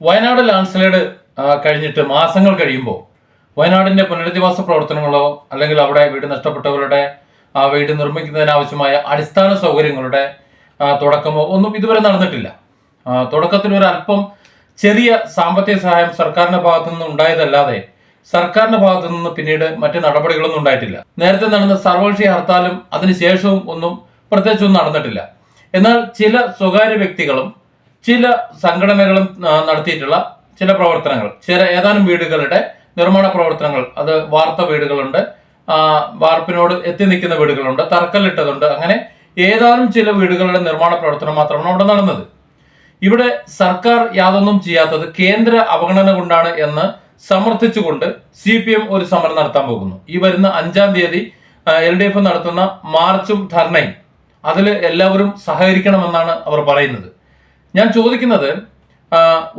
Wayanad landslide കഴിഞ്ഞിട്ട് മാസങ്ങൾ കഴിയുമ്പോൾ വയനാടിന്റെ പുനരധിവാസ പ്രവർത്തനങ്ങളോ അല്ലെങ്കിൽ അവിടെ വീട് നഷ്ടപ്പെട്ടവരുടെ വീട് നിർമ്മിക്കുന്നതിനാവശ്യമായ അടിസ്ഥാന സൗകര്യങ്ങളുടെ തുടക്കമോ ഒന്നും ഇതുവരെ നടന്നിട്ടില്ല. തുടക്കത്തിൽ ഒരു അല്പം ചെറിയ സാമ്പത്തിക സഹായം സർക്കാരിന്റെ ഭാഗത്തു നിന്ന് ഉണ്ടായതല്ലാതെ സർക്കാരിന്റെ ഭാഗത്തു നിന്ന് പിന്നീട് മറ്റ് നടപടികളൊന്നും ഉണ്ടായിട്ടില്ല. നേരത്തെ നടന്ന സർവകക്ഷി ഹർത്താലും അതിനുശേഷവും ഒന്നും പ്രത്യേകിച്ചൊന്നും നടന്നിട്ടില്ല. എന്നാൽ ചില സ്വകാര്യ വ്യക്തികളും ചില സംഘടനകളും നടത്തിയിട്ടുള്ള ചില പ്രവർത്തനങ്ങൾ, ഏതാനും വീടുകളുടെ നിർമ്മാണ പ്രവർത്തനങ്ങൾ, അത് വാർത്ത വീടുകളുണ്ട്, വാർപ്പിനോട് എത്തി നിൽക്കുന്ന വീടുകളുണ്ട്, തറക്കല്ലിട്ടതുണ്ട്, അങ്ങനെ ഏതാനും ചില വീടുകളുടെ നിർമ്മാണ പ്രവർത്തനം മാത്രമാണ് അവിടെ നടന്നത്. ഇവിടെ സർക്കാർ യാതൊന്നും ചെയ്യാത്തത് കേന്ദ്ര അവഗണന കൊണ്ടാണ് എന്ന് സമർത്ഥിച്ചുകൊണ്ട് CPM ഒരു സമരം നടത്താൻ പോകുന്നു. ഈ വരുന്ന 5-ാം തീയതി LDF നടത്തുന്ന മാർച്ചും ധർണയും അതിൽ എല്ലാവരും സഹകരിക്കണമെന്നാണ് അവർ പറയുന്നത്. ഞാൻ ചോദിക്കുന്നത്,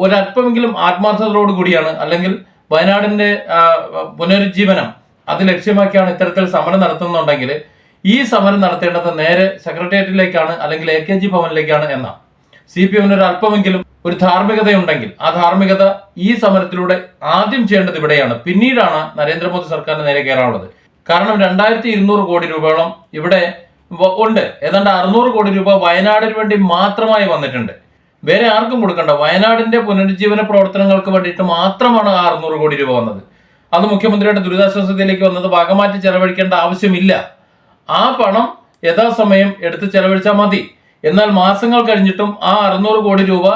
ഒരല്പമെങ്കിലും ആത്മാർത്ഥതയോടു കൂടിയാണ് അല്ലെങ്കിൽ വയനാടിന്റെ പുനരുജ്ജീവനം അത് ലക്ഷ്യമാക്കിയാണ് ഇത്തരത്തിൽ സമരം നടത്തുന്നുണ്ടെങ്കിൽ ഈ സമരം നടത്തേണ്ടത് നേരെ സെക്രട്ടേറിയറ്റിലേക്കാണ് അല്ലെങ്കിൽ AKG ഭവനിലേക്കാണ് എന്നാണ്. CPM ഒരു അല്പമെങ്കിലും ഒരു ധാർമ്മികതയുണ്ടെങ്കിൽ ആ ധാർമ്മികത ഈ സമരത്തിലൂടെ ആദ്യം ചെയ്യേണ്ടത് ഇവിടെയാണ്. പിന്നീടാണ് നരേന്ദ്രമോദി സർക്കാരിന് നേരെ കയറാനുള്ളത്. കാരണം 2200 കോടി രൂപയോളം ഇവിടെ ഉണ്ട്. ഏതാണ്ട് 600 കോടി രൂപ വയനാടിന് വേണ്ടി മാത്രമായി വന്നിട്ടുണ്ട്. വേറെ ആർക്കും കൊടുക്കണ്ട. വയനാടിന്റെ പുനരുജ്ജീവന പ്രവർത്തനങ്ങൾക്ക് വേണ്ടിയിട്ട് മാത്രമാണ് 600 കോടി രൂപ വന്നത്. അത് മുഖ്യമന്ത്രിയുടെ ദുരിതാശ്വാസ നിധിയിലേക്ക് വന്നത് വകമാറ്റി ചെലവഴിക്കേണ്ട ആവശ്യമില്ല. ആ പണം യഥാസമയം എടുത്ത് ചെലവഴിച്ചാൽ മതി. എന്നാൽ മാസങ്ങൾ കഴിഞ്ഞിട്ടും ആ 600 കോടി രൂപ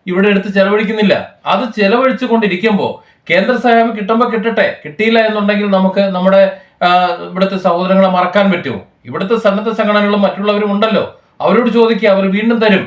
ഇവിടെ എടുത്ത് ചെലവഴിക്കുന്നില്ല. അത് ചെലവഴിച്ചു കൊണ്ടിരിക്കുമ്പോൾ കേന്ദ്ര സഹായം കിട്ടുമ്പോൾ കിട്ടട്ടെ, കിട്ടിയില്ല എന്നുണ്ടെങ്കിൽ നമുക്ക് നമ്മുടെ ഇവിടുത്തെ സഹോദരങ്ങളെ മറക്കാൻ പറ്റുമോ? ഇവിടുത്തെ സന്നദ്ധ സംഘടനകളും മറ്റുള്ളവരും ഉണ്ടല്ലോ, അവരോട് ചോദിക്കുക, അവർ വീണ്ടും തരും.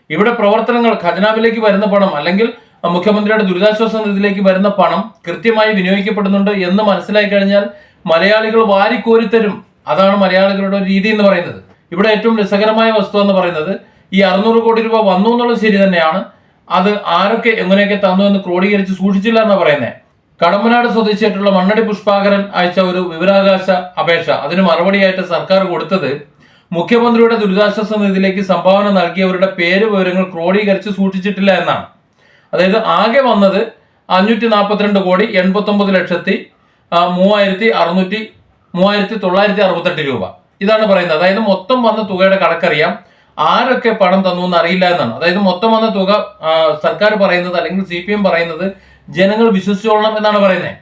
ഇവിടെ പ്രവർത്തനങ്ങൾ ഖജനാവിലേക്ക് വരുന്ന പണം അല്ലെങ്കിൽ മുഖ്യമന്ത്രിയുടെ ദുരിതാശ്വാസ നിധിയിലേക്ക് വരുന്ന പണം കൃത്യമായി വിനിയോഗിക്കപ്പെടുന്നുണ്ട് എന്ന് മനസ്സിലാക്കി കഴിഞ്ഞാൽ മലയാളികൾ വാരിക്കോരിത്തരും. അതാണ് മലയാളികളുടെ ഒരു രീതി എന്ന് പറയുന്നത്. ഇവിടെ ഏറ്റവും രസകരമായ വസ്തു എന്ന് പറയുന്നത്, ഈ 600 കോടി രൂപ വന്നു എന്നുള്ളത് ശരി തന്നെയാണ്. അത് ആരൊക്കെ എങ്ങനെയൊക്കെ തന്നു എന്ന് ക്രോഡീകരിച്ച് സൂക്ഷിച്ചില്ല എന്നാണ് പറയുന്നത്. കടമ്പനാട് സ്വദേശിയായിട്ടുള്ള മണ്ണടി പുഷ്പാകരൻ അയച്ച ഒരു വിവരാവകാശ അപേക്ഷ, അതിന് മറുപടിയായിട്ട് സർക്കാർ കൊടുത്തത് മുഖ്യമന്ത്രിയുടെ ദുരിതാശ്വാസ നിധിയിലേക്ക് സംഭാവന നൽകിയവരുടെ പേര് വിവരങ്ങൾ ക്രോഡീകരിച്ച് സൂക്ഷിച്ചിട്ടില്ല എന്നാണ്. അതായത് ആകെ വന്നത് 542 കോടി 89 ലക്ഷത്തി 3968 രൂപ. ഇതാണ് പറയുന്നത്. അതായത് മൊത്തം വന്ന തുകയുടെ കണക്കറിയാം, ആരൊക്കെ പണം തന്നു എന്ന് അറിയില്ല എന്നാണ്. അതായത് മൊത്തം വന്ന തുക സർക്കാർ പറയുന്നത് അല്ലെങ്കിൽ CPM പറയുന്നത് ജനങ്ങൾ വിശ്വസിച്ചോളണം എന്നാണ് പറയുന്നത്.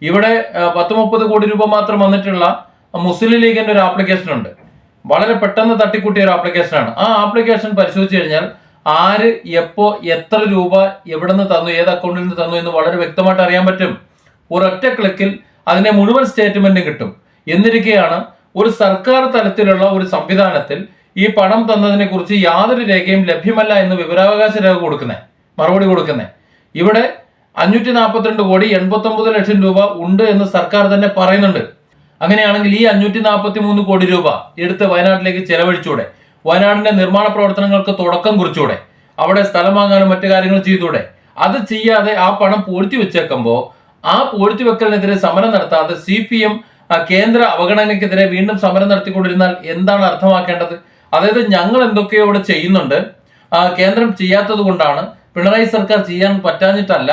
ഇവിടെ 10-30 കോടി രൂപ മാത്രം വന്നിട്ടുള്ള മുസ്ലിം ലീഗിന്റെ ഒരു ആപ്ലിക്കേഷൻ ഉണ്ട്. വളരെ പെട്ടെന്ന് തട്ടിക്കൂട്ടിയ ഒരു ആപ്ലിക്കേഷനാണ്. ആ ആപ്ലിക്കേഷൻ പരിശോധിച്ച് കഴിഞ്ഞാൽ ആര് എപ്പോ എത്ര രൂപ എവിടെ നിന്ന് തന്നു, ഏത് അക്കൗണ്ടിൽ നിന്ന് തന്നു എന്ന് വളരെ വ്യക്തമായിട്ട് അറിയാൻ പറ്റും. ഒരൊറ്റ ക്ലിക്കിൽ അതിന്റെ മുഴുവൻ സ്റ്റേറ്റ്മെന്റും കിട്ടും. എന്നിരിക്കെയാണ് ഒരു സർക്കാർ തലത്തിലുള്ള ഒരു സംവിധാനത്തിൽ ഈ പണം തന്നതിനെ കുറിച്ച് യാതൊരു രേഖയും ലഭ്യമല്ല എന്ന് വിവരാവകാശ രേഖ മറുപടി കൊടുക്കുന്നത്. ഇവിടെ 542 കോടി 89 ലക്ഷം രൂപ ഉണ്ട് എന്ന് സർക്കാർ തന്നെ പറയുന്നുണ്ട്. അങ്ങനെയാണെങ്കിൽ ഈ 543 കോടി രൂപ എടുത്ത് വയനാട്ടിലേക്ക് ചെലവഴിച്ചൂടെ? വയനാടിന്റെ നിർമ്മാണ പ്രവർത്തനങ്ങൾക്ക് തുടക്കം കുറിച്ചൂടെ? അവിടെ സ്ഥലം വാങ്ങാനും മറ്റു കാര്യങ്ങൾ ചെയ്തൂടെ? അത് ചെയ്യാതെ ആ പണം പൂഴ്ത്തി വെച്ചേക്കുമ്പോൾ ആ പൂഴ്ത്തി വെക്കലിനെതിരെ സമരം നടത്താതെ CPM കേന്ദ്ര അവഗണനയ്ക്കെതിരെ വീണ്ടും സമരം നടത്തിക്കൊണ്ടിരുന്നാൽ എന്താണ് അർത്ഥമാക്കേണ്ടത്? അതായത് ഞങ്ങൾ എന്തൊക്കെയോ ഇവിടെ ചെയ്യുന്നുണ്ട്, കേന്ദ്രം ചെയ്യാത്തത് കൊണ്ടാണ്, പിണറായി സർക്കാർ ചെയ്യാൻ പറ്റാഞ്ഞിട്ടല്ല,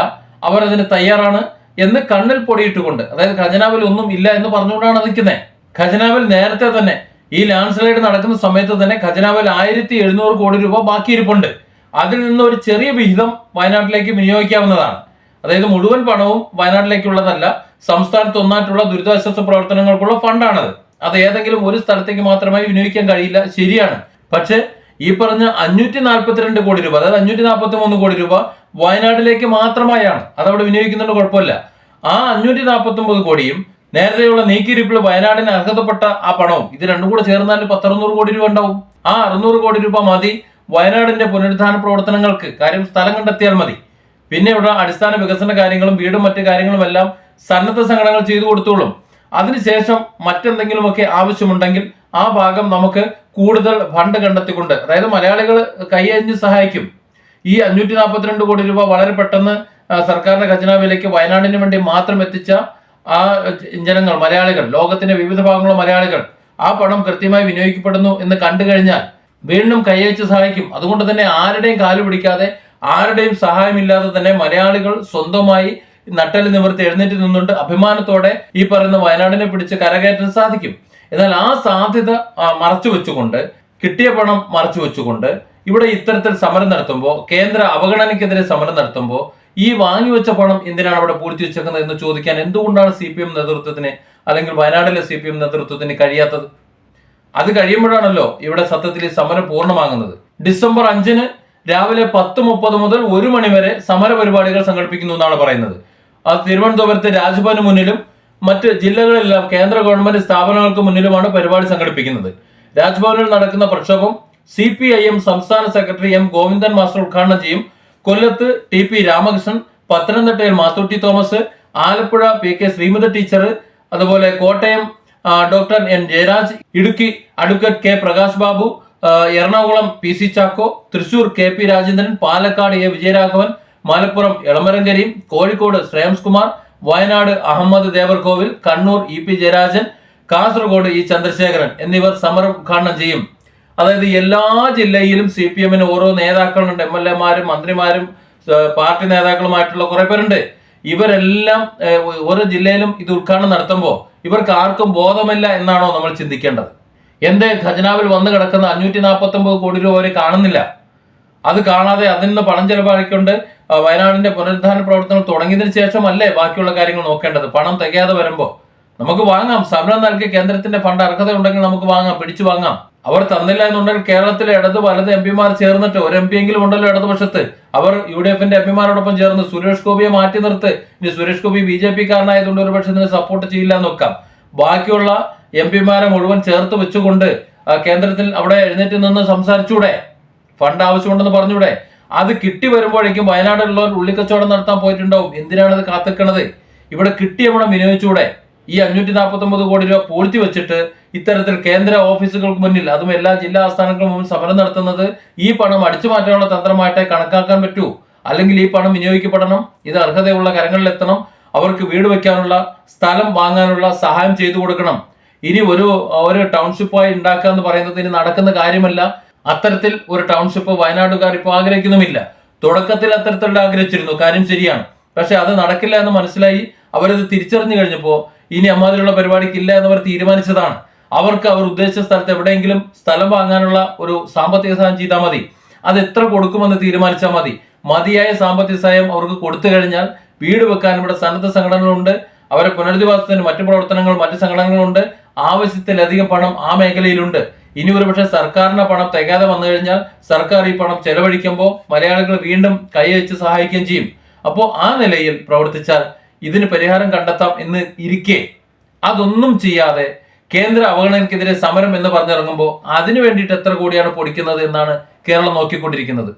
അവർ അതിന് തയ്യാറാണ് എന്ന് കണ്ണിൽ പൊടിയിട്ടുകൊണ്ട്, അതായത് ഖജനാവിൽ ഒന്നും ഇല്ല എന്ന് പറഞ്ഞുകൊണ്ടാണ് നിൽക്കുന്നത്. ഖജനാവിൽ നേരത്തെ തന്നെ ഈ ലാൻഡ് സ്ലൈഡ് നടക്കുന്ന സമയത്ത് തന്നെ ഖജനാവിൽ 1700 കോടി രൂപ ബാക്കിയിരിപ്പുണ്ട്. അതിൽ നിന്ന് ഒരു ചെറിയ വിഹിതം വയനാട്ടിലേക്ക് വിനിയോഗിക്കാവുന്നതാണ്. അതായത് മുഴുവൻ പണവും വയനാട്ടിലേക്കുള്ളതല്ല, സംസ്ഥാനത്ത് ഒന്നായിട്ടുള്ള ദുരിതാശ്വാസ പ്രവർത്തനങ്ങൾക്കുള്ള ഫണ്ടാണത്. അത് ഏതെങ്കിലും ഒരു സ്ഥലത്തേക്ക് മാത്രമായി വിനിയോഗിക്കാൻ കഴിയില്ല, ശരിയാണ്. പക്ഷെ ഈ പറഞ്ഞ 542 കോടി രൂപ, അതായത് 543 കോടി രൂപ വയനാട്ടിലേക്ക് മാത്രമായാണ്. അതവിടെ വിനിയോഗിക്കുന്നുണ്ട്, കുഴപ്പമില്ല. ആ 549 കോടിയും നേരത്തെയുള്ള നീക്കിയിരിപ്പിൽ വയനാടിന് അർഹതപ്പെട്ട ആ പണവും ഇത് രണ്ടും കൂടെ ചേർന്നാൽ 600 കോടി രൂപ ഉണ്ടാവും. ആ 600 കോടി രൂപ മതി വയനാടിന്റെ പുനരുദ്ധാരണ പ്രവർത്തനങ്ങൾക്ക്. കാര്യം സ്ഥലം കണ്ടെത്തിയാൽ മതി. പിന്നെ ഇവിടെ അടിസ്ഥാന വികസന കാര്യങ്ങളും വീടും മറ്റു കാര്യങ്ങളും എല്ലാം സന്നദ്ധ സംഘടനകൾ ചെയ്തു കൊടുത്തോളും. അതിനുശേഷം മറ്റെന്തെങ്കിലുമൊക്കെ ആവശ്യമുണ്ടെങ്കിൽ ആ ഭാഗം നമുക്ക് കൂടുതൽ ഫണ്ട് കണ്ടെത്തിക്കൊണ്ട്, അതായത് മലയാളികൾ കൈയഞ്ഞ് സഹായിക്കും. ഈ 542 കോടി രൂപ വളരെ പെട്ടെന്ന് സർക്കാരിന്റെ ഖജനാവിലേക്ക് വയനാടിന് വേണ്ടി മാത്രം എത്തിച്ച ആ ജനങ്ങൾ, മലയാളികൾ, ലോകത്തിന്റെ വിവിധ ഭാഗങ്ങളുള്ള മലയാളികൾ ആ പണം കൃത്യമായി വിനിയോഗിക്കപ്പെടുന്നു എന്ന് കണ്ടു കഴിഞ്ഞാൽ വീണ്ടും കൈയച്ച് സഹായിക്കും. അതുകൊണ്ട് തന്നെ ആരുടെയും കാല് പിടിക്കാതെ ആരുടെയും സഹായമില്ലാതെ തന്നെ മലയാളികൾ സ്വന്തമായി നട്ടല് നിവർത്തി എഴുന്നേറ്റ് നിന്നുകൊണ്ട് അഭിമാനത്തോടെ ഈ പറയുന്ന വയനാടിനെ പിടിച്ച് കരകയറ്റാൻ സാധിക്കും. എന്നാൽ ആ സാധ്യത മറച്ചു വെച്ചുകൊണ്ട്, കിട്ടിയ പണം മറച്ചു വെച്ചുകൊണ്ട് ഇവിടെ ഇത്തരത്തിൽ സമരം നടത്തുമ്പോൾ, കേന്ദ്ര അവഗണനയ്ക്കെതിരെ സമരം നടത്തുമ്പോൾ ഈ വാങ്ങിവെച്ച പണം എന്തിനാണ് അവിടെ പൂഴ്ത്തി വെച്ചേക്കുന്നത് എന്ന് ചോദിക്കാൻ എന്തുകൊണ്ടാണ് CPM നേതൃത്വത്തിന് അല്ലെങ്കിൽ വയനാട്ടിലെ CPM നേതൃത്വത്തിന് കഴിയാത്തത്? അത് കഴിയുമ്പോഴാണല്ലോ ഇവിടെ സത്യത്തിൽ ഈ സമരം പൂർണ്ണമാകുന്നത്. ഡിസംബർ 5 രാവിലെ 10:30 മുതൽ 1 മണി വരെ സമര പരിപാടികൾ സംഘടിപ്പിക്കുന്നു എന്നാണ് പറയുന്നത്. അത് തിരുവനന്തപുരത്ത് രാജ്ഭവന് മുന്നിലും മറ്റ് ജില്ലകളിലെല്ലാം കേന്ദ്ര ഗവൺമെന്റ് സ്ഥാപനങ്ങൾക്ക് മുന്നിലുമാണ് പരിപാടി സംഘടിപ്പിക്കുന്നത്. രാജ്ഭവനിൽ നടക്കുന്ന പ്രക്ഷോഭം CPIM സംസ്ഥാന സെക്രട്ടറി M ഗോവിന്ദൻ മാസ്റ്റർ ഉദ്ഘാടനം ചെയ്യും. കൊല്ലത്ത് TP രാമകൃഷ്ണൻ, പത്തനംതിട്ടയിൽ മാത്തൂട്ടി തോമസ്, ആലപ്പുഴ PK ശ്രീമതി ടീച്ചർ, അതുപോലെ Kottayam doctor N Jayaraj, Idukki advocate K Prakash Babu, Ernakulam PC Chacko, Thrissur KP Rajendran, Palakkad A Vijayaraghavan, Malappuram Elamaram Kareem, Kozhikode Shreyams Kumar, Wayanad Ahammed Devarkovil, Kannur EP Jayarajan, Kasaragod E Chandrasekharan എന്നിവർ സമരം ഉദ്ഘാടനം ചെയ്യും. അതായത് എല്ലാ ജില്ലയിലും CPM-ന് ഓരോ നേതാക്കളുണ്ട്. MLA മാരും മന്ത്രിമാരും പാർട്ടി നേതാക്കളുമായിട്ടുള്ള കുറെ പേരുണ്ട്. ഇവരെല്ലാം ഓരോ ജില്ലയിലും ഇത് ഉദ്ഘാടനം നടത്തുമ്പോൾ ഇവർക്ക് ആർക്കും ബോധമില്ല എന്നാണോ നമ്മൾ ചിന്തിക്കേണ്ടത്? എന്റെ ഖജനാവിൽ വന്നു കിടക്കുന്ന 549 കോടി രൂപ വരെ കാണുന്നില്ല. അത് കാണാതെ അതിൽ നിന്ന് പണം ചെലവാക്കിക്കൊണ്ട് വയനാടിന്റെ പുനരുദ്ധാരണ പ്രവർത്തനങ്ങൾ തുടങ്ങിയതിനു ശേഷമല്ലേ ബാക്കിയുള്ള കാര്യങ്ങൾ നോക്കേണ്ടത്? പണം തികയാതെ വരുമ്പോൾ നമുക്ക് വാങ്ങാം. സമരം നൽകി കേന്ദ്രത്തിന്റെ ഫണ്ട് അർഹത ഉണ്ടെങ്കിൽ നമുക്ക് വാങ്ങാം, പിടിച്ചു വാങ്ങാം. അവർ തന്നില്ല എന്നുണ്ടെങ്കിൽ കേരളത്തിലെ ഇടത് വലത് MP-മാർ ചേർന്നിട്ട്, ഒരു MP എങ്കിലും ഉണ്ടല്ലോ ഇടതുപക്ഷത്ത്, അവർ UDF-ന്റെ MP-മാരോടൊപ്പം ചേർന്ന് സുരേഷ് ഗോപിയെ മാറ്റി നിർത്ത്. ഇനി സുരേഷ് ഗോപി BJP-കാരനായതുകൊണ്ട് ഒരു പക്ഷേ ഇതിന് സപ്പോർട്ട് ചെയ്യില്ല എന്ന് വെക്കാം. ബാക്കിയുള്ള MP-മാരെ മുഴുവൻ ചേർത്ത് വെച്ചുകൊണ്ട് കേന്ദ്രത്തിൽ അവിടെ എഴുന്നേറ്റ് നിന്ന് സംസാരിച്ചൂടെ? ഫണ്ട് ആവശ്യമുണ്ടെന്ന് പറഞ്ഞൂടെ? അത് കിട്ടി വരുമ്പോഴേക്കും വയനാട്ടിലുള്ളവർ ഉള്ളിക്കച്ചവടം നടത്താൻ പോയിട്ടുണ്ടാവും. എന്തിനാണത് കാത്തിക്കണത്? ഇവിടെ കിട്ടിയ പണം വിനിയോഗിച്ചൂടെ? ഈ 549 കോടി രൂപ പൂഴ്ത്തി വെച്ചിട്ട് ഇത്തരത്തിൽ കേന്ദ്ര ഓഫീസുകൾക്ക് മുന്നിൽ, അതും എല്ലാ ജില്ലാ ആസ്ഥാനങ്ങൾക്ക് മുന്നിൽ സമരം നടത്തുന്നത് ഈ പണം അടിച്ചു മാറ്റാനുള്ള തന്ത്രമായിട്ടേ കണക്കാക്കാൻ പറ്റൂ. അല്ലെങ്കിൽ ഈ പണം വിനിയോഗിക്കപ്പെടണം, ഇത് അർഹതയുള്ള കരങ്ങളിൽ എത്തണം, അവർക്ക് വീട് വെക്കാനുള്ള സ്ഥലം വാങ്ങാനുള്ള സഹായം ചെയ്തു കൊടുക്കണം. ഇനി ഒരു ടൗൺഷിപ്പായി ഉണ്ടാക്കുക എന്ന് പറയുന്നത് ഇനി നടക്കുന്ന കാര്യമല്ല. അത്തരത്തിൽ ഒരു ടൗൺഷിപ്പ് വയനാട്ടുകാർ ഇപ്പോൾ ആഗ്രഹിക്കുന്നുമില്ല. തുടക്കത്തിൽ അത്തരത്തിലുള്ള ആഗ്രഹിച്ചിരുന്നു, കാര്യം ശരിയാണ്. പക്ഷെ അത് നടക്കില്ല എന്ന് മനസ്സിലായി. അവരത് തിരിച്ചറിഞ്ഞു കഴിഞ്ഞപ്പോൾ ഇനി അമ്മാതിരിയുള്ള പരിപാടിക്കില്ല എന്നവർ തീരുമാനിച്ചതാണ്. അവർക്ക് അവർ ഉദ്ദേശിച്ച സ്ഥലത്ത് എവിടെയെങ്കിലും സ്ഥലം വാങ്ങാനുള്ള ഒരു സാമ്പത്തിക സഹായം ചെയ്താൽ മതി. അത് എത്ര കൊടുക്കുമെന്ന് തീരുമാനിച്ചാൽ മതി. മതിയായ സാമ്പത്തിക സഹായം അവർക്ക് കൊടുത്തു കഴിഞ്ഞാൽ വീട് വെക്കാൻ ഇവിടെ സന്നദ്ധ സംഘടനകളുണ്ട്, അവരെ പുനരധിവാസത്തിന് മറ്റു പ്രവർത്തനങ്ങൾ, മറ്റു സംഘടനകളുണ്ട്. ആവശ്യത്തിലധികം പണം ആ മേഖലയിലുണ്ട്. ഇനി ഒരുപക്ഷെ സർക്കാരിന്റെ പണം തികയാതെ വന്നു കഴിഞ്ഞാൽ സർക്കാർ ഈ പണം ചെലവഴിക്കുമ്പോൾ മലയാളികൾ വീണ്ടും കൈവച്ച് സഹായിക്കുകയും ചെയ്യും. അപ്പോൾ ആ നിലയിൽ പ്രവർത്തിച്ചാൽ ഇതിന് പരിഹാരം കണ്ടെത്താം എന്ന് ഇരിക്കെ അതൊന്നും ചെയ്യാതെ കേന്ദ്ര അവഗണനയ്ക്കെതിരെ സമരം എന്ന് പറഞ്ഞിറങ്ങുമ്പോൾ അതിനു വേണ്ടിയിട്ട് എത്ര കോടിയാണ് പൊടിക്കുന്നത് എന്നാണ് കേരളം നോക്കിക്കൊണ്ടിരിക്കുന്നത്.